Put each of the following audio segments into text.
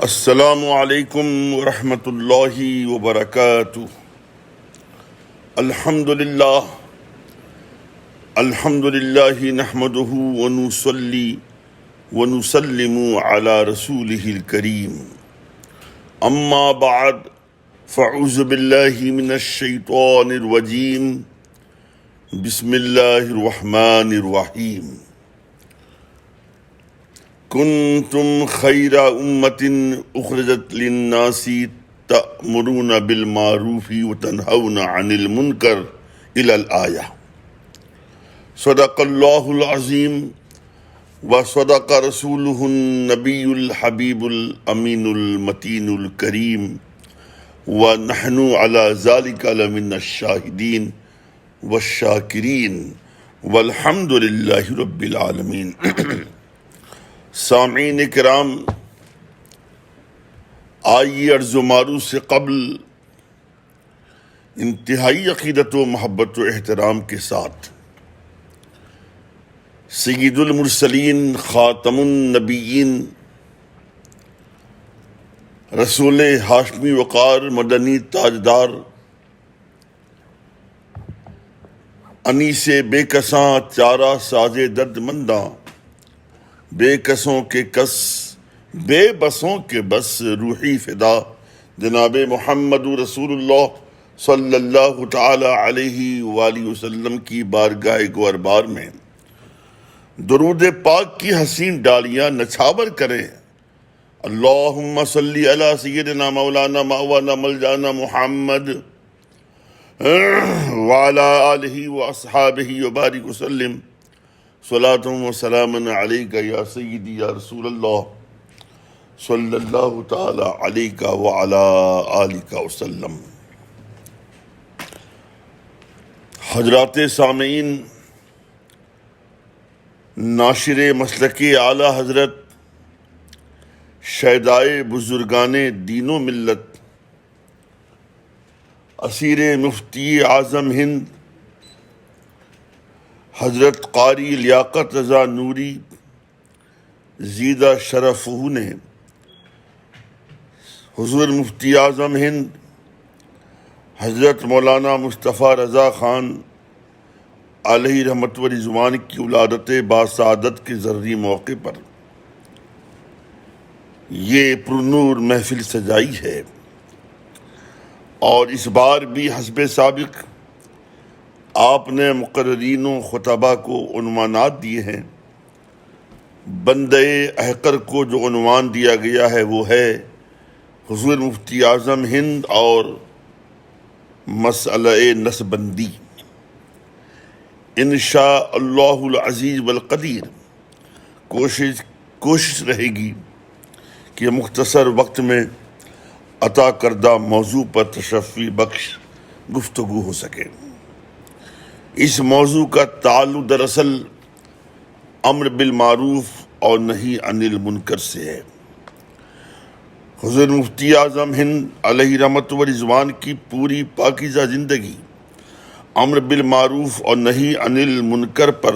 السلام علیکم ورحمۃ اللہ وبرکاتہ۔ الحمد للہ نحمدہ ونصلی ونسلم علی رسولہ الکریم، اما بعد فاعوذ باللہ من الشیطان الرجیم، بسم اللہ الرحمن الرحیم۔ کنتم خیر امۃ اخرجت للناس تأمرون بالمعروف وتنہون عن المنکر الی الآیہ۔ صدق اللہ العظیم وصدق رسولہ النبی الحبیب الامین المتین الکریم، ونحن علی ذلک لمن الشاہدین والشاکرین والحمد للہ رب العالمین۔ سامعین کرام، آئیے عرض و معروف سے قبل انتہائی عقیدت و محبت و احترام کے ساتھ سید المرسلین، خاتم النبیین، رسول ہاشمی وقار، مدنی تاجدار، انیس بے کساں چارہ ساز درد منداں، بے کسوں کے کس بے بسوں کے بس، روحی فدا جناب محمد رسول اللہ صلی اللہ تعالی علیہ وآلہ وسلم کی بارگاہ گوہربار میں درود پاک کی حسین ڈالیاں نچھاور کریں۔ اللہم صلی علی سیدنا مولانا ماوانا ملجانا محمد وعلی آلہ واصحابہ وبارک وسلم، صلاۃ و سلام علیک یا سیدی یا رسول اللہ صلی اللہ تعالی علیک وعلی آلک وسلم۔ حضرات سامعین، ناشر مسلک اعلی حضرت شہدائے بزرگان دین و ملت، اسیر مفتی اعظم ہند حضرت قاری لیاقت رضا نوری زیدہ شرفہ نے حضور مفتی اعظم ہند حضرت مولانا مصطفیٰ رضا خان علیہ رحمت و رضوان کی ولادت باسعادت کے ضروری موقع پر یہ پرنور محفل سجائی ہے، اور اس بار بھی حسب سابق آپ نے مقررین و خطبہ کو عنوانات دیے ہیں۔ بندے احقر کو جو عنوان دیا گیا ہے وہ ہے حضور مفتی اعظم ہند اور مسئلہ نسبندی۔ انشاء اللہ العزیز والقدیر کوشش رہے گی کہ مختصر وقت میں عطا کردہ موضوع پر تشفی بخش گفتگو ہو سکے۔ اس موضوع کا تعلق دراصل امر بالمعروف اور نہی عن المنکر سے ہے۔ حضور مفتی اعظم ہند علیہ رحمت و رضوان کی پوری پاکیزہ زندگی امر بالمعروف اور نہی عن المنکر پر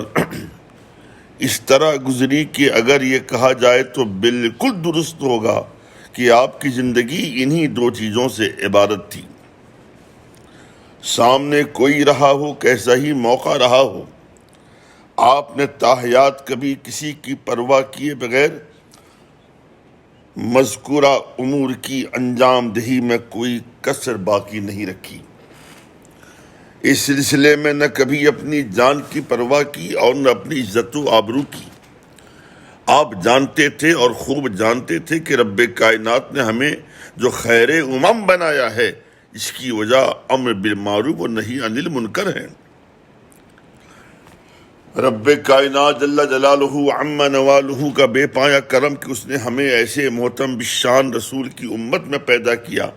اس طرح گزری کہ اگر یہ کہا جائے تو بالکل درست ہوگا کہ آپ کی زندگی انہی دو چیزوں سے عبارت تھی۔ سامنے کوئی رہا ہو، کیسا ہی موقع رہا ہو، آپ نے تاحیات کبھی کسی کی پرواہ کیے بغیر مذکورہ امور کی انجام دہی میں کوئی کسر باقی نہیں رکھی۔ اس سلسلے میں نہ کبھی اپنی جان کی پرواہ کی اور نہ اپنی عزت و آبرو کی۔ آپ جانتے تھے اور خوب جانتے تھے کہ رب کائنات نے ہمیں جو خیر امم بنایا ہے، اس کی وجہ امر بالمعروف و نہی عن المنکر ہے۔ رب کائنات جل جلالہ عم نوالہ کا بے پایا کرم کہ اس نے ہمیں ایسے محترم بالشان رسول کی امت میں پیدا کیا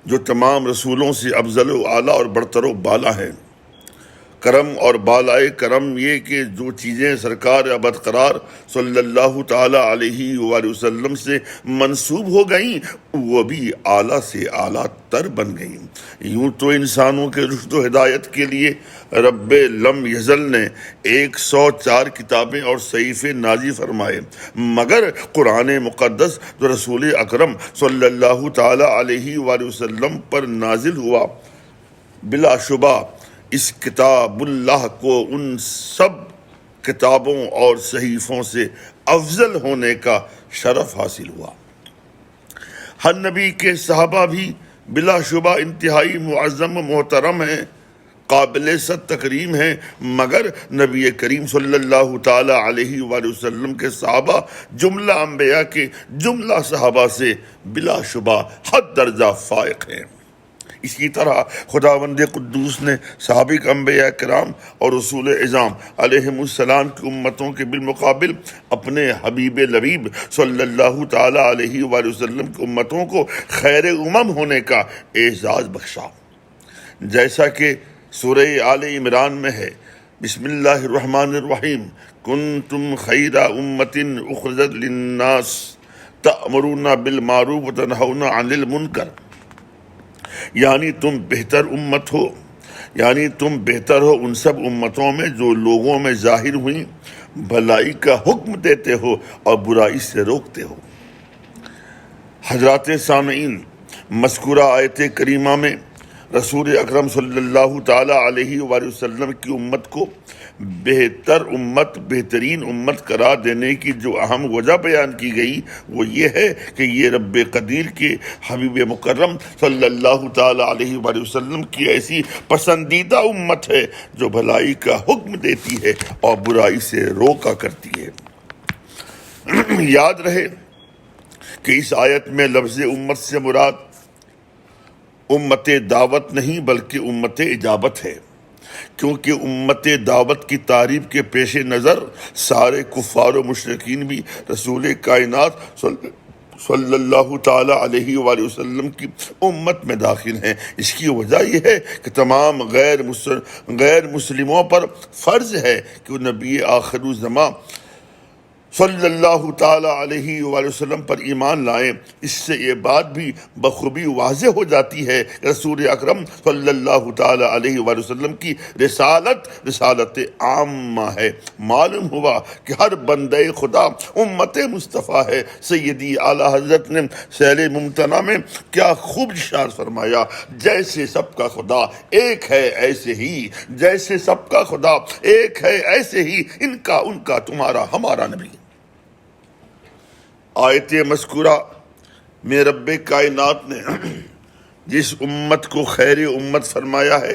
جو تمام رسولوں سے افضل و اعلیٰ اور برتر و بالا ہے۔ کرم اور بالائے کرم یہ کہ جو چیزیں سرکار ابد قرار صلی اللہ تعالی علیہ وآلہ وسلم سے منسوب ہو گئیں وہ بھی اعلیٰ سے اعلیٰ تر بن گئیں۔ یوں تو انسانوں کے رشد و ہدایت کے لیے رب لم یزل نے 104 کتابیں اور صحیفے نازل فرمائے، مگر قرآن مقدس جو رسول اکرم صلی اللہ تعالی علیہ وآلہ وسلم پر نازل ہوا، بلا شبہ اس کتاب اللہ کو ان سب کتابوں اور صحیفوں سے افضل ہونے کا شرف حاصل ہوا۔ ہر نبی کے صحابہ بھی بلا شبہ انتہائی معظم و محترم ہیں، قابل صد تکریم ہیں، مگر نبی کریم صلی اللہ تعالی علیہ وآلہ وسلم کے صحابہ جملہ انبیاء کے جملہ صحابہ سے بلا شبہ حد درجہ فائق ہیں۔ اسی طرح خداوند قدوس نے سابق انبیاء کرام اور رسول اعظام علیہم السلام کی امتوں کے بالمقابل اپنے حبیب لبیب صلی اللہ تعالی علیہ وآلہ وسلم کی امتوں کو خیر امم ہونے کا اعزاز بخشا، جیسا کہ سورہ آل عمران میں ہے، بسم اللہ الرحمن الرحیم، کنتم خیر امت اخرجت للناس تأمرون بالمعروف وتنہون عن المنکر، یعنی تم بہتر امت ہو، یعنی تم بہتر ہو ان سب امتوں میں جو لوگوں میں ظاہر ہوئیں، بھلائی کا حکم دیتے ہو اور برائی سے روکتے ہو۔ حضرات سامعین، مذکورہ آیت کریمہ میں رسول اکرم صلی اللہ تعالی علیہ وآلہ وسلم کی امت کو بہتر امت، بہترین امت قرار دینے کی جو اہم وجہ بیان کی گئی وہ یہ ہے کہ یہ رب قدیر کے حبیب مکرم صلی اللہ تعالی علیہ وآلہ وسلم کی ایسی پسندیدہ امت ہے جو بھلائی کا حکم دیتی ہے اور برائی سے روکا کرتی ہے۔ یاد رہے کہ اس آیت میں لفظ امت سے مراد امت دعوت نہیں بلکہ امت اجابت ہے، کیونکہ امت دعوت کی تعریف کے پیش نظر سارے کفار و مشرکین بھی رسول کائنات صلی اللہ تعالی علیہ وآلہ وسلم کی امت میں داخل ہیں۔ اس کی وجہ یہ ہے کہ تمام غیر مسلموں پر فرض ہے کہ وہ نبی آخر الزماں صلی اللہ تعالی علیہ وآلہ وسلم پر ایمان لائیں۔ اس سے یہ بات بھی بخوبی واضح ہو جاتی ہے کہ رسول اکرم صلی اللہ تعالی علیہ وآلہ وسلم کی رسالت عامہ ہے۔ معلوم ہوا کہ ہر بندے خدا امت مصطفیٰ ہے۔ سیدی اعلیٰ حضرت نے سیل ممتنع میں کیا خوب ارشاد فرمایا، جیسے سب کا خدا ایک ہے ایسے ہی، جیسے سب کا خدا ایک ہے ایسے ہی ان کا تمہارا ہمارا نبی۔ آیت مذکورہ میں رب کائنات نے جس امت کو خیر امت فرمایا ہے،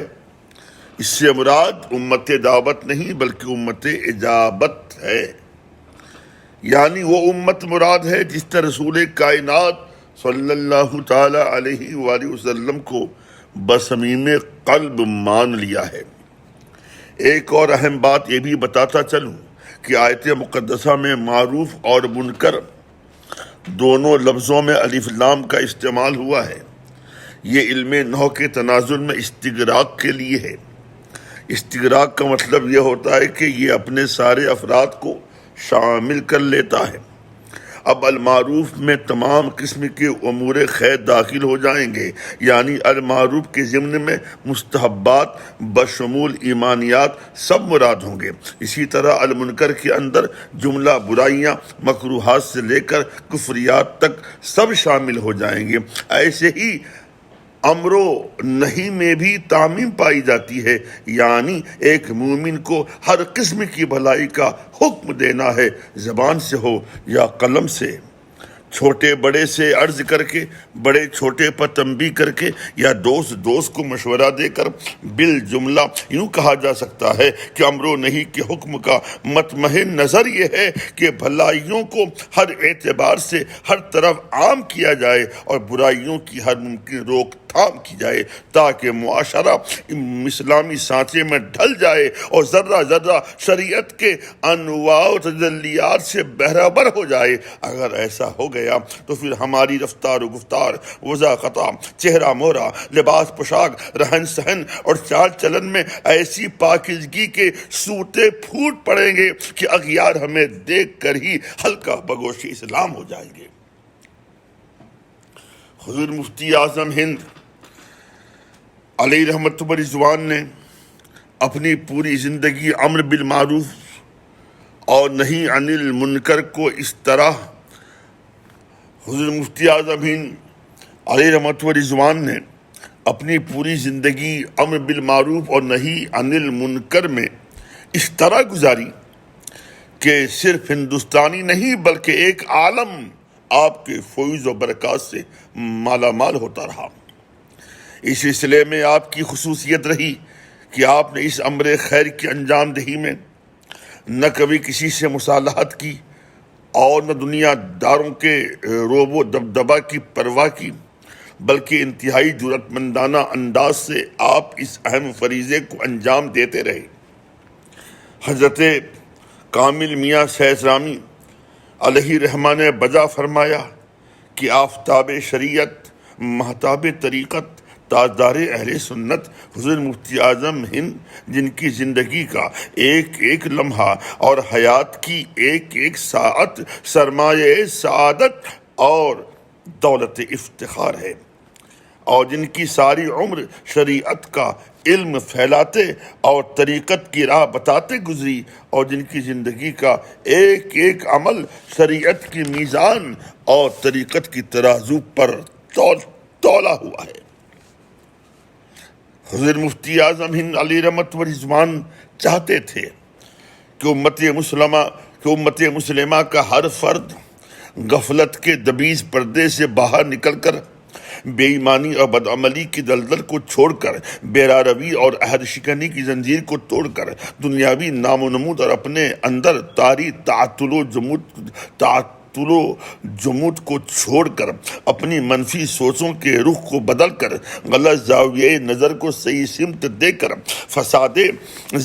اس سے مراد امت دعوت نہیں بلکہ امت اجابت ہے، یعنی وہ امت مراد ہے جس نے رسول کائنات صلی اللہ تعالی علیہ وآلہ وسلم کو بصمیم قلب مان لیا ہے۔ ایک اور اہم بات یہ بھی بتاتا چلوں کہ آیت مقدسہ میں معروف اور منکر دونوں لفظوں میں الف لام کا استعمال ہوا ہے۔ یہ علم نحو کے تناظر میں استغراق کے لیے ہے۔ استغراق کا مطلب یہ ہوتا ہے کہ یہ اپنے سارے افراد کو شامل کر لیتا ہے۔ اب المعروف میں تمام قسم کے امور خیر داخل ہو جائیں گے، یعنی المعروف کے ضمن میں مستحبات بشمول ایمانیات سب مراد ہوں گے۔ اسی طرح المنکر کے اندر جملہ برائیاں مکروہات سے لے کر کفریات تک سب شامل ہو جائیں گے۔ ایسے ہی امر و نہی میں بھی تعمیم پائی جاتی ہے، یعنی ایک مومن کو ہر قسم کی بھلائی کا حکم دینا ہے، زبان سے ہو یا قلم سے، چھوٹے بڑے سے عرض کر کے، بڑے چھوٹے پر تنبیہ کر کے، یا دوست کو مشورہ دے کر۔ بالجملہ یوں کہا جا سکتا ہے کہ امر و نہی کے حکم کا مطمح نظر یہ ہے کہ بھلائیوں کو ہر اعتبار سے ہر طرف عام کیا جائے اور برائیوں کی ہر ممکن روک تھام کی جائے تاکہ معاشرہ اسلامی سانچے میں ڈھل جائے اور ذرہ ذرہ شریعت کے انواع و تجلیات سے بہرہبر ہو جائے۔ اگر ایسا ہو گیا تو پھر ہماری رفتار و گفتار، وضع خطا، چہرہ مہرہ، لباس پوشاک، رہن سہن اور چال چلن میں ایسی پاکیزگی کے سوتے پھوٹ پڑیں گے کہ اغیار ہمیں دیکھ کر ہی ہلکا بگوش اسلام ہو جائیں گے۔ حضور مفتی اعظم ہند علیہ رحمت و رضوان نے اپنی پوری زندگی امر بالمعروف اور نہی عن المنکر کو اس طرح حضور مفتی اعظم ہند علیہ رحمت و رضوان نے اپنی پوری زندگی امر بالمعروف اور نہی عن المنکر میں اس طرح گزاری کہ صرف ہندوستانی نہیں بلکہ ایک عالم آپ کے فیض و برکات سے مالا مال ہوتا رہا۔ اس سلسلے میں آپ کی خصوصیت رہی کہ آپ نے اس امر خیر کی انجام دہی میں نہ کبھی کسی سے مصالحت کی اور نہ دنیا داروں کے روب و دبدبہ کی پرواہ کی، بلکہ انتہائی جرأت مندانہ انداز سے آپ اس اہم فریضے کو انجام دیتے رہے۔ حضرت کامل میاں سیز رامی علیہ رحمہ نے بجا فرمایا کہ آفتاب شریعت، مہتاب طریقت، تاجدار اہل سنت حضور مفتی اعظم ہند، جن کی زندگی کا ایک ایک لمحہ اور حیات کی ایک ایک ساعت سرمایہ سعادت اور دولت افتخار ہے، اور جن کی ساری عمر شریعت کا علم پھیلاتے اور طریقت کی راہ بتاتے گزری، اور جن کی زندگی کا ایک ایک عمل شریعت کی میزان اور طریقت کی ترازو پر تولا ہوا ہے۔ حضور مفتی اعظم ہند علیہ رحمت و رضوان چاہتے تھے کہ امت مسلمہ کا ہر فرد غفلت کے دبیز پردے سے باہر نکل کر، بے ایمانی اور بدعملی کی دلدل کو چھوڑ کر، بیراروی اور عہد شکنی کی زنجیر کو توڑ کر، دنیاوی نام و نمود اور اپنے اندر طاری تعطل و جمود کو چھوڑ کر، اپنی منفی سوچوں کے رخ کو بدل کر، غلط زاویہ نظر کو صحیح سمت دے کر، فساد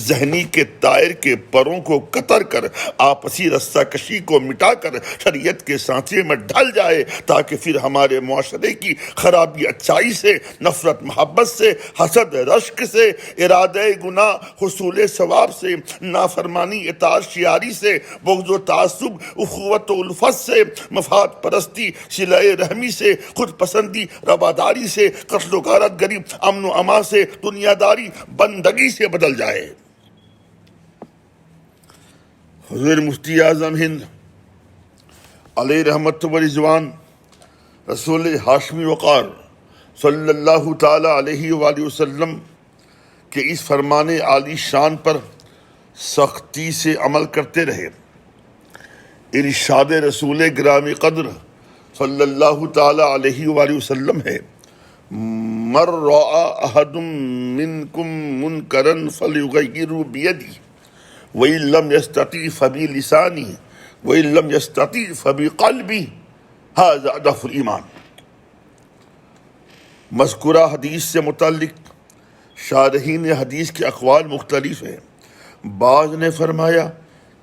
ذہنی کے طائر کے پروں کو قطر کر، آپسی رسہ کشی کو مٹا کر شریعت کے سانچے میں ڈھل جائے، تاکہ پھر ہمارے معاشرے کی خرابی اچائی سے، نفرت محبت سے، حسد رشک سے، ارادہ گناہ حصول ثواب سے، نافرمانی اطاعت شیاری سے، بغض و تعصب اخوت و الفت سے، مفاد پرستی صلہ رحمی سے، خود پسندی رواداری سے، قتل و غارت گری امن و امان سے، دنیا داری بندگی سے بدل جائے۔ حضور مفتی اعظم ہند علیہ رحمت و رضوان رسول ہاشمی وقار صلی اللہ تعالی علیہ وآلہ وسلم کے اس فرمان عالی شان پر سختی سے عمل کرتے رہے۔ ارشاد رسول گرامی قدر صلی اللہ تعالی علیہ وآلہ وسلم ہے، مر رأى احد منکم منکرا فلیغیرہ بیدہ وإن لم یستطع فبلسانہ وإن لم یستطع فبقلبہ ھذا اضعف الایمان۔ مذکورہ حدیث سے متعلق شارحین حدیث کے اقوال مختلف ہیں۔ بعض نے فرمایا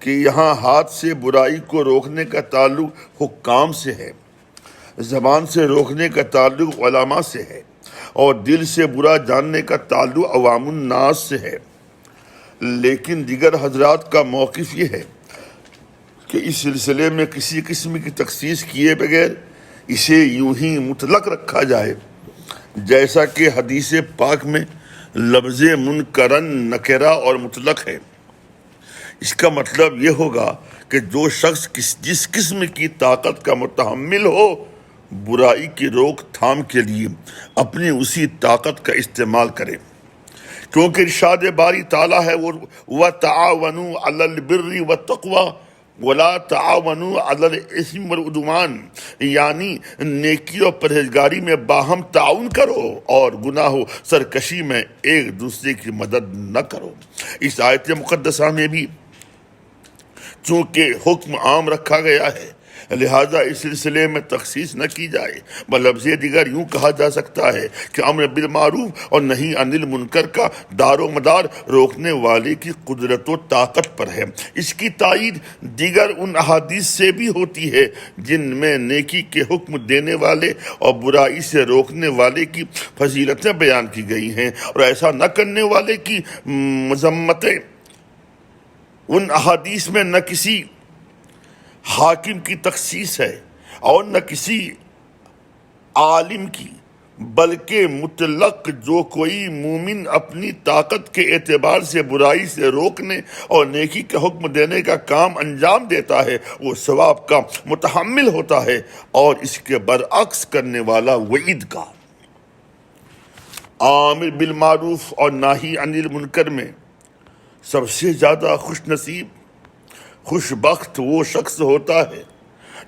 کہ یہاں ہاتھ سے برائی کو روکنے کا تعلق حکام سے ہے، زبان سے روکنے کا تعلق علماء سے ہے، اور دل سے برا جاننے کا تعلق عوام الناس سے ہے۔ لیکن دیگر حضرات کا موقف یہ ہے کہ اس سلسلے میں کسی قسم کی تخصیص کیے بغیر اسے یوں ہی مطلق رکھا جائے، جیسا کہ حدیث پاک میں لفظ منکرن نکرہ اور مطلق ہے۔ اس کا مطلب یہ ہوگا کہ جو شخص جس قسم کی طاقت کا متحمل ہو، برائی کی روک تھام کے لیے اپنی اسی طاقت کا استعمال کرے، کیونکہ ارشاد باری تعالیٰ ہے وَتَعَاوَنُوا عَلَى الْبِرِّ وَالتَّقْوَى وَلَا تَعَاوَنُوا عَلَى الْإِثْمِ وَالْعُدْوَانِ، یعنی نیکی اور پرہیزگاری میں باہم تعاون کرو اور گناہ و سرکشی میں ایک دوسرے کی مدد نہ کرو۔ اس آیت مقدسہ میں بھی چونکہ حکم عام رکھا گیا ہے، لہذا اس سلسلے میں تخصیص نہ کی جائے، بلفظ دیگر یوں کہا جا سکتا ہے کہ امر بالمعروف اور نہی عن المنکر کا دار و مدار روکنے والے کی قدرت و طاقت پر ہے۔ اس کی تائید دیگر ان احادیث سے بھی ہوتی ہے جن میں نیکی کے حکم دینے والے اور برائی سے روکنے والے کی فضیلتیں بیان کی گئی ہیں، اور ایسا نہ کرنے والے کی مذمتیں۔ ان احادیث میں نہ کسی حاکم کی تخصیص ہے اور نہ کسی عالم کی، بلکہ مطلق جو کوئی مومن اپنی طاقت کے اعتبار سے برائی سے روکنے اور نیکی کا حکم دینے کا کام انجام دیتا ہے وہ ثواب کا متحمل ہوتا ہے، اور اس کے برعکس کرنے والا وعید کا۔ عامر بالمعروف اور ناہی عن المنکر میں سب سے زیادہ خوش نصیب، خوش بخت وہ شخص ہوتا ہے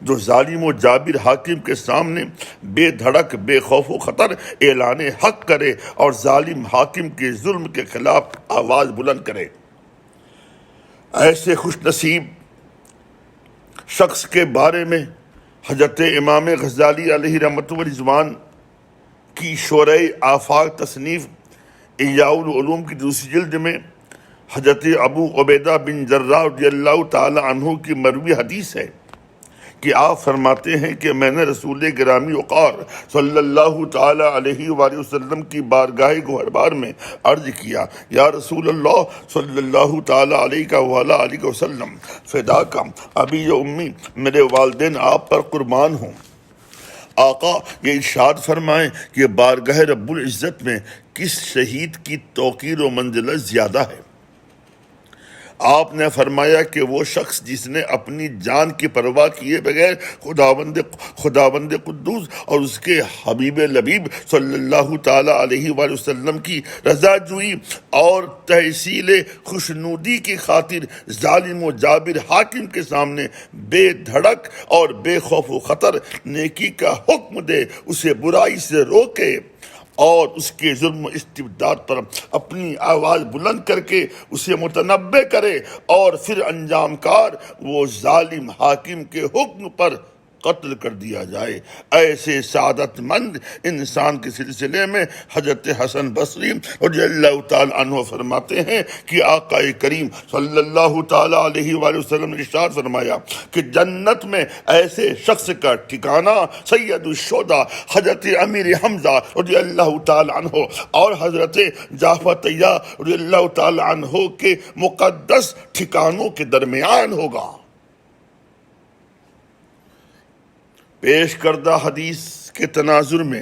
جو ظالم و جابر حاکم کے سامنے بے دھڑک بے خوف و خطر اعلان حق کرے اور ظالم حاکم کے ظلم کے خلاف آواز بلند کرے۔ ایسے خوش نصیب شخص کے بارے میں حضرت امام غزالی علیہ رحمۃ و رضوان کی شورۂ آفاق تصنیف احیاء العلوم کی دوسری جلد میں حضرت ابو عبیدہ بن جراح رضی اللہ تعالی عنہ کی مروی حدیث ہے کہ آپ فرماتے ہیں کہ میں نے رسول گرامی وقار صلی اللہ تعالی علیہ وآلہ وسلم کی بارگاہ گوہربار میں عرض کیا، یا رسول اللہ صلی اللہ تعالی علیہ وآلہ وسلم، فدا کا ابی و امی، میرے والدین آپ پر قربان ہوں۔ آقا یہ ارشاد فرمائیں کہ بارگاہ رب العزت میں کس شہید کی توقیر و منزلت زیادہ ہے؟ آپ نے فرمایا کہ وہ شخص جس نے اپنی جان کی پرواہ کیے بغیر خداوند قدوس اور اس کے حبیب لبیب صلی اللہ تعالی علیہ وآلہ وسلم کی رضا جوئی اور تحصیل خوشنودی کی خاطر ظالم و جابر حاکم کے سامنے بے دھڑک اور بے خوف و خطر نیکی کا حکم دے، اسے برائی سے روکے اور اس کے ظلم و استبداد پر اپنی آواز بلند کر کے اسے متنبہ کرے، اور پھر انجام کار وہ ظالم حاکم کے حکم پر قتل کر دیا جائے۔ ایسے سعادت مند انسان کے سلسلے میں حضرت حسن بصری رضی اللہ تعالی عنہ فرماتے ہیں کہ آقا کریم صلی اللہ تعالی علیہ وآلہ وسلم نے ارشاد فرمایا کہ جنت میں ایسے شخص کا ٹھکانہ سید الشہداء حضرت امیر حمزہ رضی اللہ تعالی عنہ اور حضرت جعفر طیار رضی اللہ تعالی عنہ کے مقدس ٹھکانوں کے درمیان ہوگا۔ پیش کردہ حدیث کے تناظر میں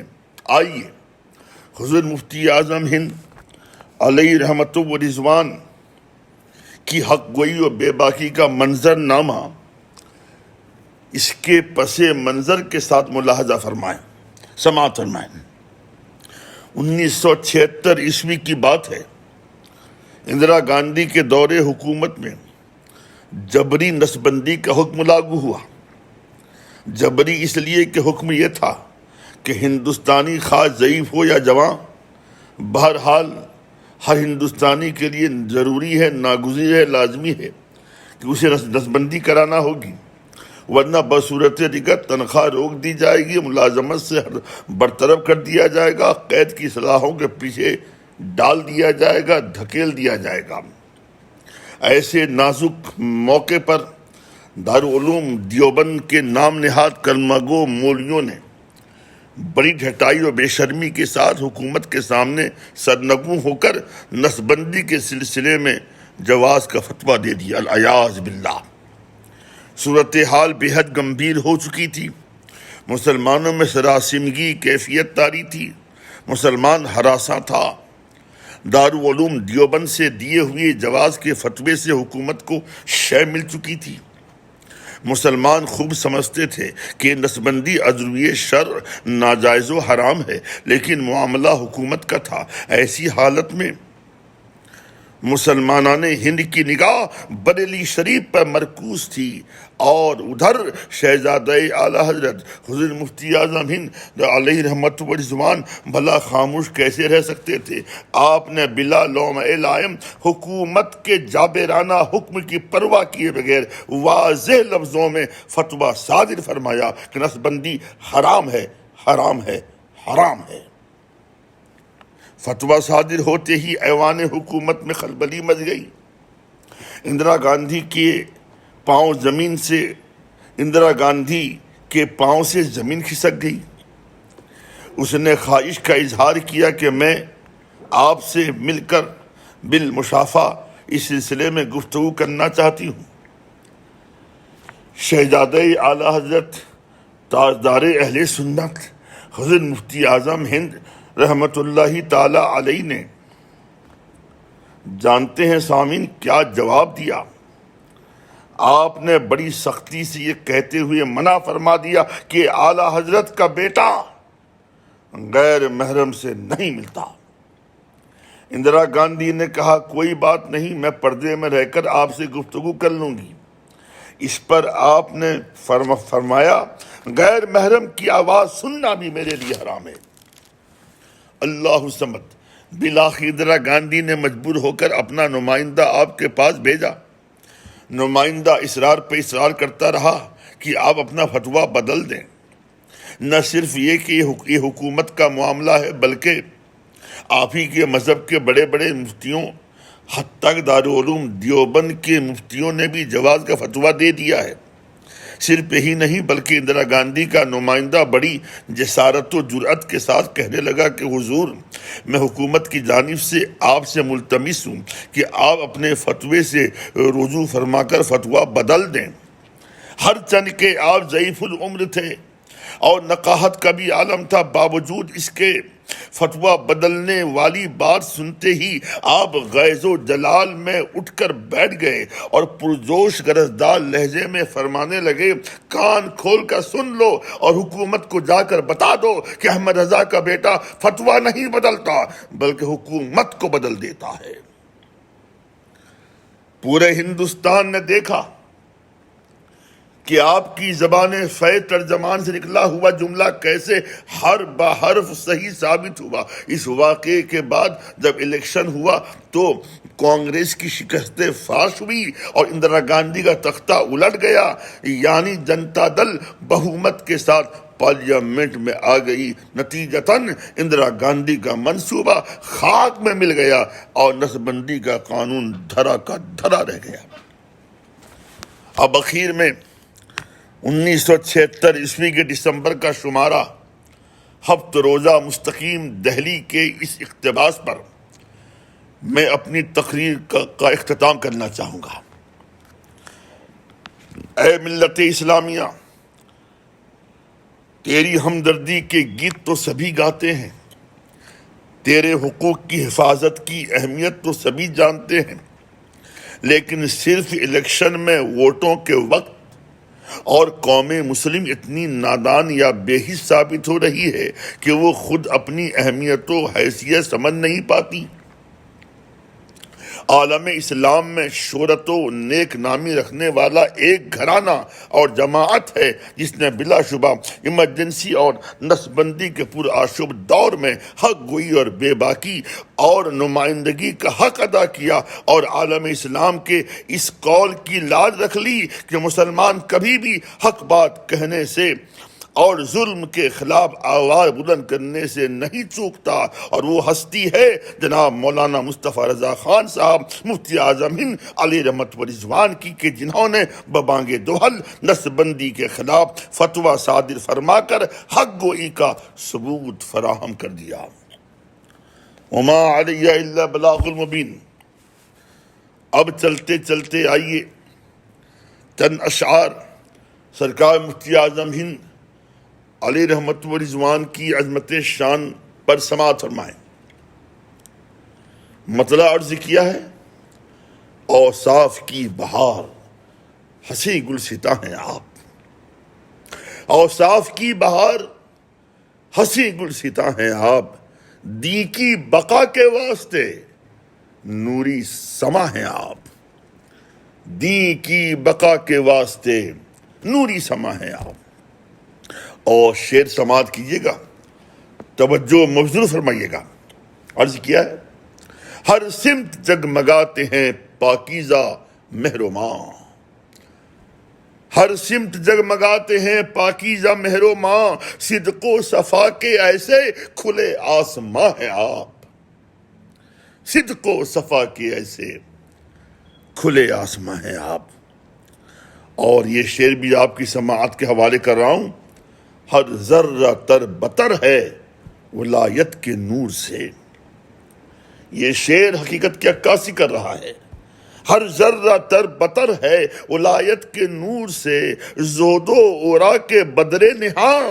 آئیے حضور مفتی اعظم ہند علیہ رحمت و رضوان کی حق گوئی و بے باکی کا منظر نامہ اس کے پس منظر کے ساتھ ملاحظہ فرمائیں، سماعت فرمائیں۔ 1976 عیسوی کی بات ہے، اندرا گاندھی کے دور حکومت میں جبری نسبندی کا حکم لاگو ہوا۔ جبری اس لیے کہ حکم یہ تھا کہ ہندوستانی خواہ ضعیف ہو یا جوان، بہرحال ہر ہندوستانی کے لیے ضروری ہے، ناگزیر ہے، لازمی ہے کہ اسے نسبندی کرانا ہوگی، ورنہ بصورت دیگر تنخواہ روک دی جائے گی، ملازمت سے برطرف کر دیا جائے گا، قید کی سلاحوں کے پیچھے ڈال دیا جائے گا، دھکیل دیا جائے گا۔ ایسے نازک موقع پر دارالعلوم دیوبند کے نام نہاد کلمہ گو مولویوں نے بڑی ڈھٹائی اور بے شرمی کے ساتھ حکومت کے سامنے سرنگوں ہو کر نسبندی کے سلسلے میں جواز کا فتویٰ دے دیا۔ العیاذ باللہ۔ صورتحال بے حد گمبھیر ہو چکی تھی، مسلمانوں میں سراسیمگی کیفیت طاری تھی، مسلمان ہراساں تھا۔ دارالعلوم دیوبند سے دیے ہوئے جواز کے فتوے سے حکومت کو شے مل چکی تھی۔ مسلمان خوب سمجھتے تھے کہ نسبندی عذروی شرع ناجائز و حرام ہے، لیکن معاملہ حکومت کا تھا۔ ایسی حالت میں مسلمانان ہند کی نگاہ بریلی شریف پر مرکوز تھی، اور ادھر شہزادہ اعلیٰ حضرت حضرت مفتی اعظم ہند علیہ رحمت و رضوان بھلا خاموش کیسے رہ سکتے تھے؟ آپ نے بلا لوم لائم حکومت کے جابرانہ حکم کی پرواہ کیے بغیر واضح لفظوں میں فتویٰ صادر فرمایا کہ نسل بندی حرام ہے، حرام ہے، حرام ہے۔ فتویٰ صادر ہوتے ہی ایوان حکومت میں خلبلی مچ گئی۔ اندرا گاندھی کے پاؤں سے زمین کھسک گئی۔ اس نے خواہش کا اظہار کیا کہ میں آپ سے مل کر بالمشافہ اس سلسلے میں گفتگو کرنا چاہتی ہوں۔ شہزادہ اعلیٰ حضرت تاجدار اہل سنت حضرت مفتی اعظم ہند رحمت اللہ تعالی علیہ نے جانتے ہیں سامعین کیا جواب دیا؟ آپ نے بڑی سختی سے یہ کہتے ہوئے منع فرما دیا کہ اعلیٰ حضرت کا بیٹا غیر محرم سے نہیں ملتا۔ اندرا گاندھی نے کہا کوئی بات نہیں، میں پردے میں رہ کر آپ سے گفتگو کر لوں گی۔ اس پر آپ نے فرمایا غیر محرم کی آواز سننا بھی میرے لیے حرام ہے۔ اللہ سمت بالآخر اندرا گاندھی نے مجبور ہو کر اپنا نمائندہ آپ کے پاس بھیجا۔ نمائندہ اصرار پہ اصرار کرتا رہا کہ آپ اپنا فتویٰ بدل دیں۔ نہ صرف یہ کہ یہ حکومت کا معاملہ ہے، بلکہ آپ ہی کے مذہب کے بڑے بڑے مفتیوں، حتیٰ کہ دارالعلوم دیوبند کے مفتیوں نے بھی جواز کا فتویٰ دے دیا ہے۔ صرف یہی نہیں بلکہ اندرا گاندھی کا نمائندہ بڑی جسارت و جرأت کے ساتھ کہنے لگا کہ حضور، میں حکومت کی جانب سے آپ سے ملتمس ہوں کہ آپ اپنے فتوے سے رجوع فرما کر فتویٰ بدل دیں۔ ہر چند کہ آپ ضعیف العمر تھے اور نقاہت کا بھی عالم تھا، باوجود اس کے فتویٰ بدلنے والی بات سنتے ہی آپ غیظ و جلال میں اٹھ کر بیٹھ گئے اور پرجوش گرجدار لہجے میں فرمانے لگے، کان کھول کر سن لو اور حکومت کو جا کر بتا دو کہ احمد رضا کا بیٹا فتویٰ نہیں بدلتا بلکہ حکومت کو بدل دیتا ہے۔ پورے ہندوستان نے دیکھا کہ آپ کی زبان فیض ترجمان سے نکلا ہوا جملہ کیسے حرف بحرف صحیح ثابت ہوا۔ اس واقعے کے بعد جب الیکشن ہوا تو کانگریس کی شکست فاش ہوئی اور اندرا گاندھی کا تختہ الٹ گیا، یعنی جنتا دل بہومت کے ساتھ پارلیمنٹ میں آ گئی۔ نتیجتاً اندرا گاندھی کا منصوبہ خاک میں مل گیا اور نسل بندی کا قانون دھرا کا دھرا رہ گیا۔ اب اخیر میں 1976 عیسوی کے دسمبر کا شمارہ ہفت روزہ مستقیم دہلی کے اس اقتباس پر میں اپنی تقریر کا اختتام کرنا چاہوں گا۔ اے ملت اسلامیہ، تیری ہمدردی کے گیت تو سبھی گاتے ہیں، تیرے حقوق کی حفاظت کی اہمیت تو سبھی جانتے ہیں، لیکن صرف الیکشن میں ووٹوں کے وقت اور قوم مسلم اتنی نادان یا بے حس ثابت ہو رہی ہے کہ وہ خود اپنی اہمیت و حیثیت سمجھ نہیں پاتی۔ عالم اسلام میں شہرت و نیک نامی رکھنے والا ایک گھرانہ اور جماعت ہے جس نے بلا شبہ ایمرجنسی اور نسل بندی کے پرآشوب دور میں حق گوئی اور بے باکی اور نمائندگی کا حق ادا کیا، اور عالم اسلام کے اس قول کی لاج رکھ لی کہ مسلمان کبھی بھی حق بات کہنے سے اور ظلم کے خلاف آواز بلند کرنے سے نہیں چوکتا، اور وہ ہستی ہے جناب مولانا مصطفیٰ رضا خان صاحب مفتی اعظم ہند علیہ رحمت و رضوان کی، کہ جنہوں نے ببانگ دوحل نسل بندی کے خلاف فتویٰ صادر فرما کر حق گوئی کا ثبوت فراہم کر دیا۔ وما علی الا بلاغ المبین۔ اب چلتے چلتے آئیے چند اشعار سرکار مفتی اعظم ہند علی رحمت و رضوان کی عظمت شان پر سماعت فرمائیں۔ مطلع عرض کیا ہے، اوصاف کی بہار ہنسی گلستاں ہیں آپ، اوصاف کی بہار ہنسی گلستاں ہیں آپ، دین کی بقا کے واسطے نوری سما ہیں آپ، دین کی بقا کے واسطے نوری سما ہیں آپ۔ اور شعر سماعت کیجیے گا، توجہ مبذول فرمائیے گا۔ عرض کیا ہے، ہر سمت جگمگاتے ہیں پاکیزہ مہر و ماں، ہر سمت جگمگاتے ہیں پاکیزہ مہر و ماں، صدق و صفا کے ایسے کھلے آسماں ہیں آپ، صدق و صفا کے ایسے کھلے آسماں ہیں آپ۔ اور یہ شعر بھی آپ کی سماعت کے حوالے کر رہا ہوں۔ ہر ذرہ تر بتر ہے ولایت کے نور سے، یہ شعر حقیقت کی عکاسی کر رہا ہے۔ ہر ذرہ تر بتر ہے ولایت کے نور سے، زود و اورا کے بدرے نہاں،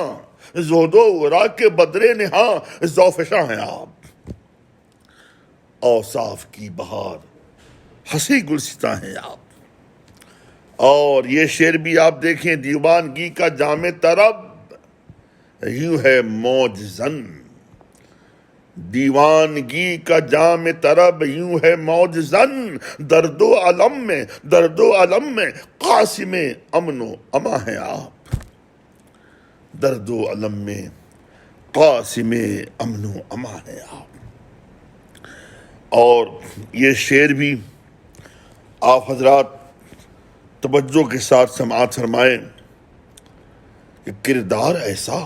زود و اورا کے بدرے نہاں ذوفشاں ہیں آپ، اوصاف کی بہار ہنسی گلستاں ہیں آپ۔ اور یہ شعر بھی آپ دیکھیں، دیوانگی کا جام طرب یوں ہے موج زن، دیوانگی کا جام طرب یوں ہے موج زن، درد و علم میں، درد و علم میں قاسم امن و اما ہیں آپ، درد و علم میں قاسم امن و اما ہیں آپ۔ اور یہ شعر بھی آپ حضرات توجہ کے ساتھ سماعت فرمائیں کہ کردار ایسا،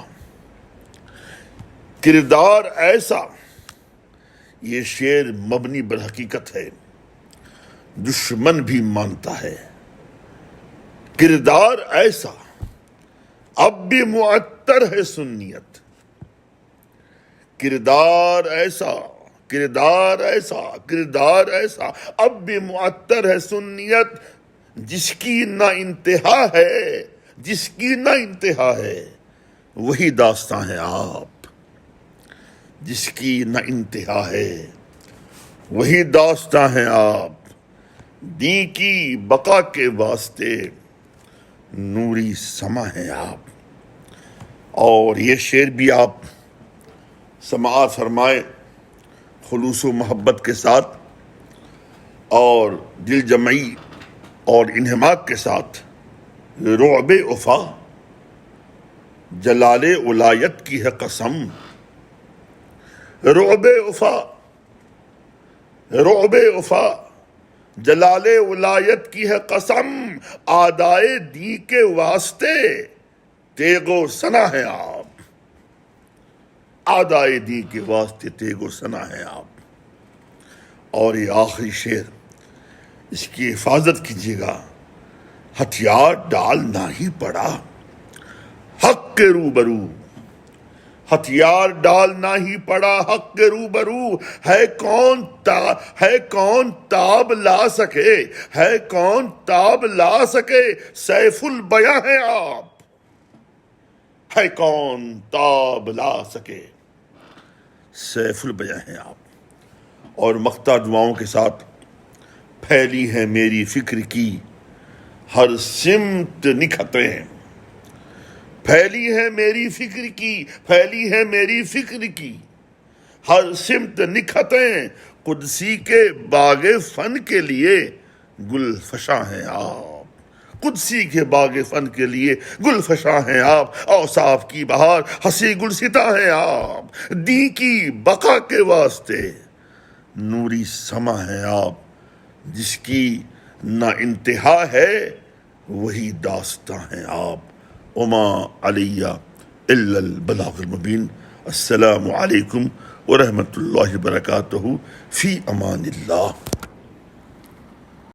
کردار ایسا، یہ شعر مبنی بالحقیقت ہے، دشمن بھی مانتا ہے۔ کردار ایسا اب بھی معطر ہے سنیت، کردار ایسا، کردار ایسا، کردار ایسا اب بھی معطر ہے سنیت، جس کی نہ انتہا ہے، جس کی نہ انتہا ہے وہی داستان ہے آپ، جس کی نہ انتہا ہے وہی داستان ہے آپ، دین کی بقا کے واسطے نوری سما ہے آپ۔ اور یہ شعر بھی آپ سماعت فرمائیں خلوص و محبت کے ساتھ اور دل جمعی اور انہماک کے ساتھ۔ رعب وفا جلال ولایت کی ہے قسم، رعب وفا، رعب وفا جلال ولایت کی ہے قسم، آدائے دی کے واسطے تیغ و سنا ہے آپ، آدائے دی کے واسطے تیغ و سنا ہے آپ۔ اور یہ آخری شعر، اس کی حفاظت کیجیے گا، ہتھیار ڈالنا ہی پڑا حق کے روبرو، ہتھیار ڈالنا ہی پڑا حق کے روبرو، ہے کون تاب لا سکے، ہے کون تاب لا سکے، سیف البیاں ہیں آپ، ہے کون تاب لا سکے، سیف البیاں ہیں آپ۔ اور مقطع دعاؤں کے ساتھ، پھیلی ہے میری فکر کی ہر سمت نکھتیں، پھیلی ہے میری فکر کی، پھیلی ہے میری فکر کی ہر سمت نکھتیں، قدسی کے باغ فن کے لیے گل فشاں ہیں آپ، قدسی کے باغ فن کے لیے گل فشاں ہیں آپ، اوصاف کی بہار ہنسی گلستاں ہیں آپ، دین کی بقا کے واسطے نوری سما ہیں آپ، جس کی نہ انتہا ہے وہی داستان ہے آپ۔ وما علی الا البلاغ المبین۔ السلام علیکم ورحمۃ اللہ وبرکاتہ، فی امان اللہ۔